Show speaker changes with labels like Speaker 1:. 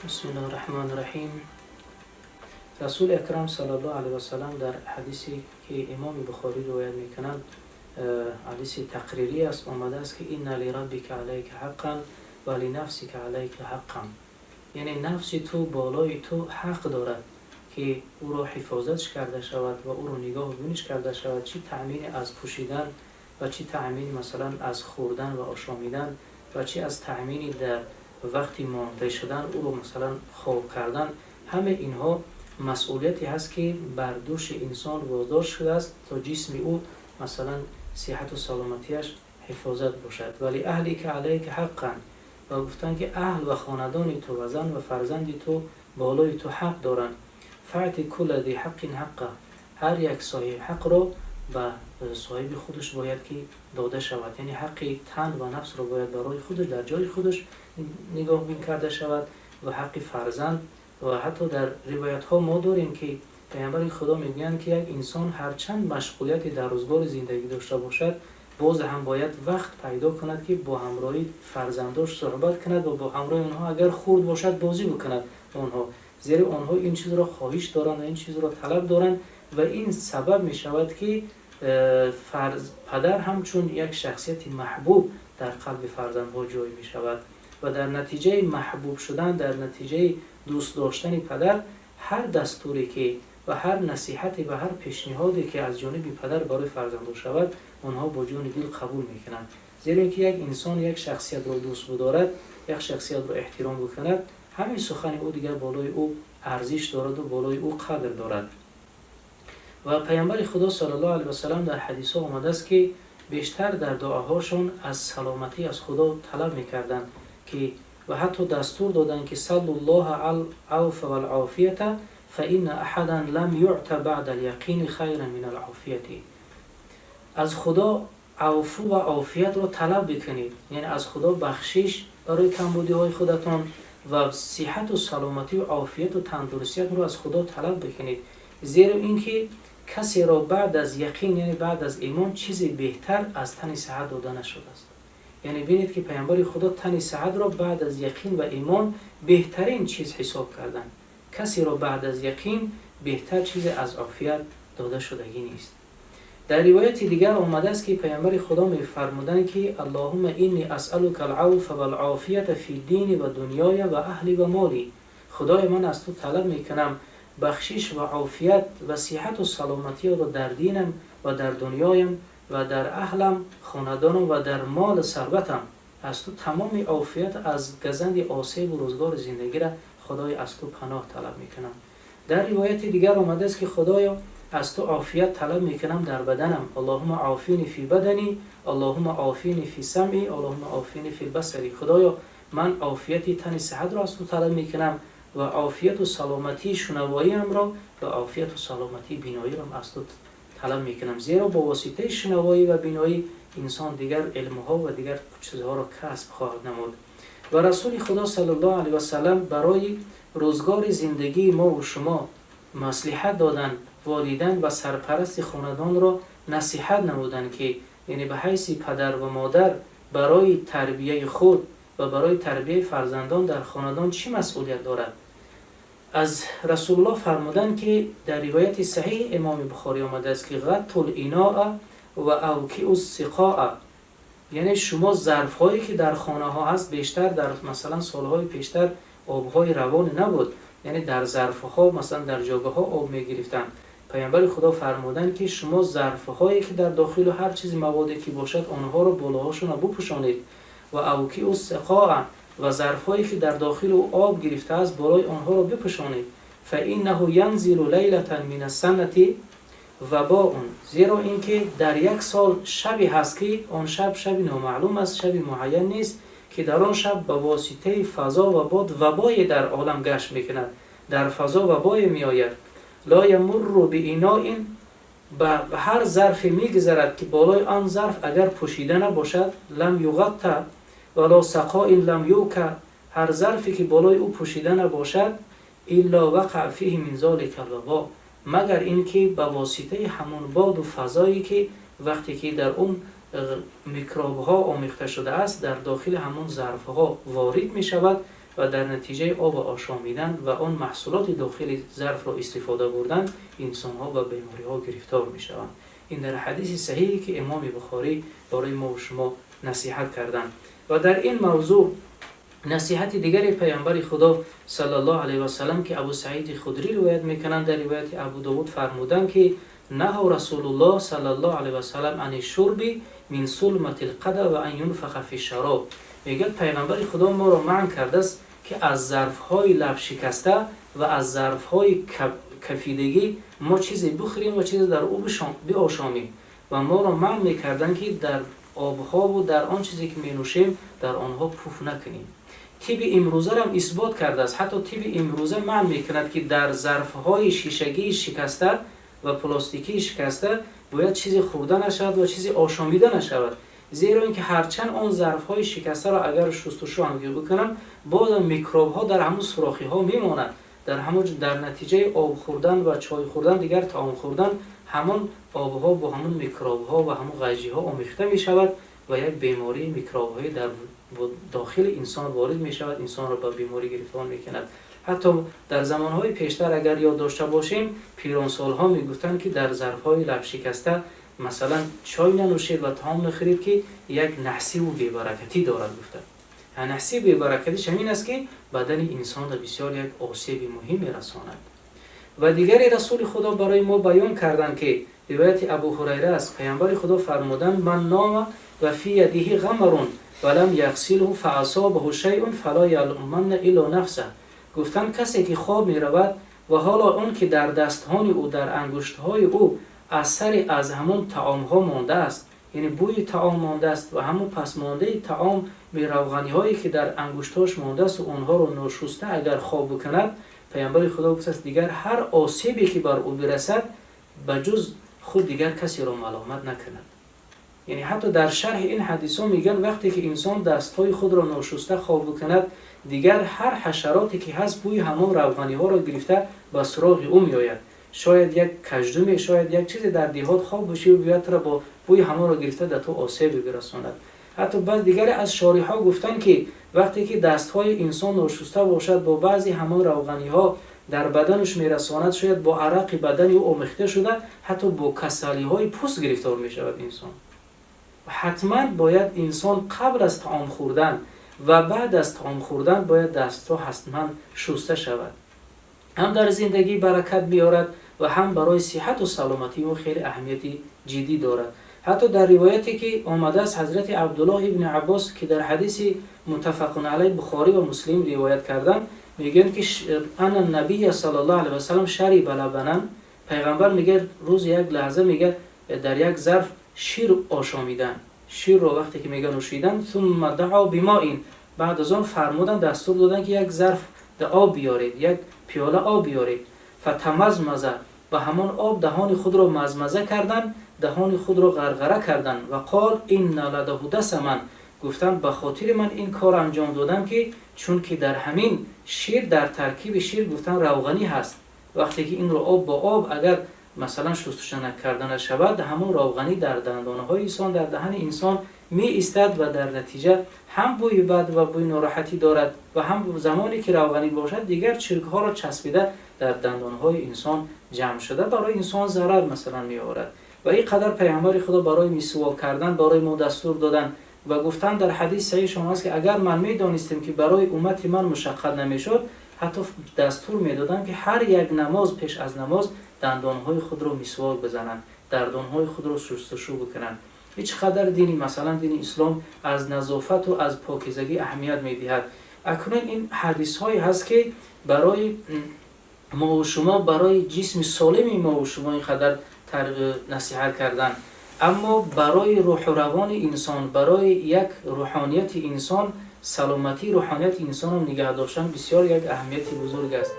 Speaker 1: بسم الله الرحمن الرحیم. رسول اکرم صلی الله علیه و سلم در حدیثی که امام بخاری روایت میکنند، حدیث تقریری است، آمده است که این لربک علیک حقا و لنفسک علیک حقا، یعنی نفس تو بالای تو حق دارد که او را حفاظتش کرده شود و او را نگاه بینش کرده شود، چی تأمین از پوشیدن و چی تأمین مثلا از خوردن و آشامیدن و چی از تأمین در وقتی مانده شدن او رو مثلا خواب کردن. همه اینها مسئولیتی هست که بر دوش انسان وادار شده است تا جسم او مثلا صحت و سلامتیش حفاظت باشد. ولی اهلی که علیک حقا، و گفتن که اهل و خاندان تو و زن و فرزند تو بالای تو حق دارند. فعت کل ذی حق حقه، هر یک صاحب حق را به صاحب خودش باید که داده شود، یعنی حق تن و نفس را باید برای خودش در جای خودش نگاه بین کرده شود و حق فرزند. و حتی در روایت ها ما داریم که پیامبر خدا میگویند که یک انسان هرچند مشغولیتی در روزگار زندگی داشته باشد، باز هم باید وقت پیدا کند که با همراهی فرزنداش صحبت کند و با همراه آنها اگر خرد باشد بازی بکند آنها، زیرا آنها این چیز را خواهش دارند و این چیز را طلب دارند و این سبب می شود که پدر همچون یک شخصیت محبوب در قلب فرزندها جای می شود و در نتیجه محبوب شدن، در نتیجه دوست داشتن پدر، هر دستوری که و هر نصیحتی و هر پیشنهادی که از جانب پدر برای فرزندان شود، آنها با جان دل قبول میکنند، زیرا اینکه یک انسان یک شخصیت را دوست بدارد، یک شخصیت را احترام بکند، همین سخن او دیگر بالای او ارزش دارد و بالای او قدر دارد. و پیامبر خدا صلی الله علیه و سلم در حدیث ها آمده است که بیشتر در دعاهاشون از سلامتی از خدا طلب میکردند که و حتی دستور دادن که صلی الله علی العفو و العافیه فإن احدا لم یعط بعد الیقین خیرا من العافیه، از خدا عفو و عافیت را طلب بکنید، یعنی از خدا بخشش برای کمبودی های خودتان و صحت و سلامتی و عافیت و تندرستیت را از خدا طلب بکنید، زیرا اینکه کسی را بعد از یقین، یعنی بعد از ایمان، چیزی بهتر از تن صحت داده نشده است. یعنی ببینید که پیامبر خدا تن صحت را بعد از یقین و ایمان بهترین چیز حساب کردن. کسی را بعد از یقین بهتر چیز از عافیت داده شدگی نیست. در روایت دیگر آمده است که پیامبر خدا می‌فرمودند که اللهم انی اسألک العفو و العافیه فی دینی و دنیای و اهلی و مالی، خدای من از تو طلب میکنم بخشش و عافیت و صحت و سلامتی را در دینم و در دنیایم و در اهلم، خاندانم و در مال ثروتم، از تو تمام عافیت از گزند آسیب و روزگار زندگی را خدای از تو پناه طلب میکنم. در روایت دیگر آمده است که خدایا از تو عافیت طلب میکنم در بدنم، اللهم عافینی فی بدنی، اللهم عافینی فی سمعی، اللهم عافینی فی بصری، خدایا من عافیت تن صحت را از تو طلب میکنم و عافیت و سلامتی شنواییم را و عافیت و سلامتی بینایی را از تو طلب میکنم، زیرا با واسطه شنوایی و بینایی انسان دیگر علمها و دیگر چیزها را کسب خواهد نمود. و رسول خدا صلی الله علیه و سلم برای روزگار زندگی ما و شما مصلحت دادن والدین و سرپرست خاندان را نصیحت نمودن که یعنی به حیث پدر و مادر برای تربیه خود و برای تربیه فرزندان در خاندان چی مسئولیت دارد. از رسول الله فرمودن که در روایت صحیح امام بخاری آمده است که غط الاناء و اوکیء السقاء، یعنی شما ظرف‌هایی که در خانه ها هست، بیشتر در مثلا سالهای پیشتر آب‌های روان نبود، یعنی در ظرف‌ها مثلا در جاگه‌ها آب می‌گرفتن. پیامبر خدا فرمودن که شما ظرف‌هایی که در داخل هر چیز موادی که باشد آنها رو بالاهاشون رو بپوشانید و اوکیء السقاء و ظرف‌هایی که در داخل او آب گرفته است بالای آنها را بپوشانید. فإنه ينزل ليلة من السنة وباء، زیرا اینکه در یک سال شبی هست که آن شب نامعلوم است، شب معین نیست که در آن شب به واسطه فضا و باد وبای در عالم گشت میکند، در فضا وبای میآید. لا یمر بإناء، به هر ظرف میگذرد که بالای آن ظرف اگر پوشیده نباشد، لم یغطى ولا سقاء لم یوک، هر ظرفی که بالای او پوشیده نباشد، الا وقع فیه من ذلک الوباء، مگر اینکه به واسطه همون باد و فضایی که وقتی که در اون میکروب ها آمیخته شده است در داخل همون ظرف ها وارد می شود، و در نتیجه آب آشامیدن و آن محصولات داخل ظرف را استفاده بردن انسان ها و بیماری ها گرفتار می شوند. این در حدیث صحیحی که امام بخاری برای ما و شما نصیحت کردند. و در این موضوع نصیحت دیگری پیامبر خدا صلی الله علیه و سلم که ابو سعید خدری روایت میکنند، در روایت ابو داود فرمودند که نهى رسول الله صلی الله علیه و سلم عن الشرب من سلمة القدح و ان ينفخ في الشراب. میگه پیغمبر خدا ما را منع کرده است که از ظرف‌های لب شکسته و از ظرف‌های کفیدگی ما چیزی بخوریم و چیزی در او بیاشامیم و ما را منع میکردن که در آبها و در آن چیزی که مینوشیم در آنها پف نکنیم. طب امروزه را هم اثبات کرده است. حتی طب امروزه منع میکند که در ظرف‌های شیشگی شکسته و پلاستیکی شکسته باید چیزی خورده نشود و چیزی آشامیده نشود، زیرا اینکه هرچند آن ظرف‌های شکسته را اگر شستشو هم بکنم باز میکروب‌ها در همون سوراخی‌ها میماند. در نتیجه آب خوردن و چای خوردن دیگر طعام خوردن همون آبها با همون میکروب‌ها و همون غیجی‌ها آمیخته می‌شود و یک بیماری میکروب‌های در داخل انسان وارد می‌شود، انسان را به بیماری گرفتار می‌کند. حتی در زمانهای پیشتر اگر یاد داشته باشیم پیرانسال‌ها میگفتند که در ظرف‌های لب شکسته مثلا چای ننوشید و طعام نخورید که یک نحسی و بی‌برکتی دارد گفته. نحسی بی‌برکتیش همین است که بدن انسان را بسیار یک آسیب مهم می‌رساند. و دیگری رسول خدا برای ما بیان کردند که روایت ابو هریره است، پیامبر خدا فرمودند من نام و فی یده غمر ولم یغسله فاصابه شیء فلا یلومن الا نفسه. گفتند کسی که خواب می رود و حالا اون که در دستان او در انگشت‌های او اثری از همون طعام ها مانده است، یعنی بوی طعام مانده است و همون پس مانده طعام به روغنی هایی که در انگشتاش مانده است و اونها رو ناشسته اگر خواب بکند، پیامبر خدا گفته است دیگر هر آسیبی که بر او برسد بجز خود دیگر کسی را ملامت نکند. یعنی حتی در شرح این حدیثا میگن وقتی که انسان دستهای خود را ناشسته خواب بکند دیگر هر حشراتی که هست بوی همون روغنی ها را گرفته به سراغ او میآید. شاید یک کژدم، شاید یک چیزی در دیهات خواب باشی و بیاد را با بوی همون را گرفته در تو آسیبی برساند. حتی بعض دیگر از شارح‌ها گفتن که وقتی که دستهای انسان ناشسته باشد با بعضی همون روغنی ها در بدنش میرساند، شاید با عرق بدن او آمیخته شده حتی با کسلی های پوست گرفتار می شود انسان. حتما باید انسان قبل از طعام خوردن و بعد از طعام خوردن باید دستها حتما شسته شود. هم در زندگی برکت بیارد و هم برای صحت و سلامتی او خیلی اهمیتی جدی دارد. حتی در روایتی که آمده از حضرت عبدالله ابن عباس که در حدیث متفق علیه بخاری و مسلم روایت کردن میگن که ان النبی صلی الله علیه و سلم شرب لبنا، پیغمبر میگه روز یک لحظه میگه در یک ظرف شیر آشامیدن، شیر رو وقتی که میگن نوشیدن، ثم دعا بماء، بعد از آن فرمودن دستور دادن که یک ظرف آب بیارید، یک پیاله آب بیارید، فتمزمز، و همان آب دهان خود را مزمزه کردن، دهان خود را غرغره کردن و قال این لده دسما، گفتن به خاطر من این کار انجام دادم که چون که در همین شیر در ترکیب شیر گفتن روغنی هست، وقتی که این رو آب با آب اگر مثلا شستشو نکردن شود همون روغنی در دندانهای انسان در دهن انسان می ایستد و در نتیجه هم بوی بد و بوی ناراحتی دارد و هم زمانی که روغنی باشد دیگر چرک ها را چسبیده در دندانهای انسان جمع شده برای انسان ضرر مثلا می آورد. و این قدر پیامبر خدا برای مسواک کردن برای ما دستور دادن و گفتن در حدیث صحیح شما است که اگر من می دانستم که برای امت من مشقت نمیشد حتی دستور می دادم که هر یک نماز پیش از نماز دندانهای خود را مسواک بزنند، دندانهای خود را شستشو بکنند. هیچ قدر دینی مثلا دین اسلام از نظافت و از پاکیزگی اهمیت میدهد. اکنون این حدیث هایی هست که برای ما و شما برای جسم سالم ما و شما این قدر نصیحت کردن، اما برای روح و روان انسان، برای یک روحانیت انسان، سلامتی روحانیت انسان رو نگه داشتن بسیار یک اهمیت بزرگ است.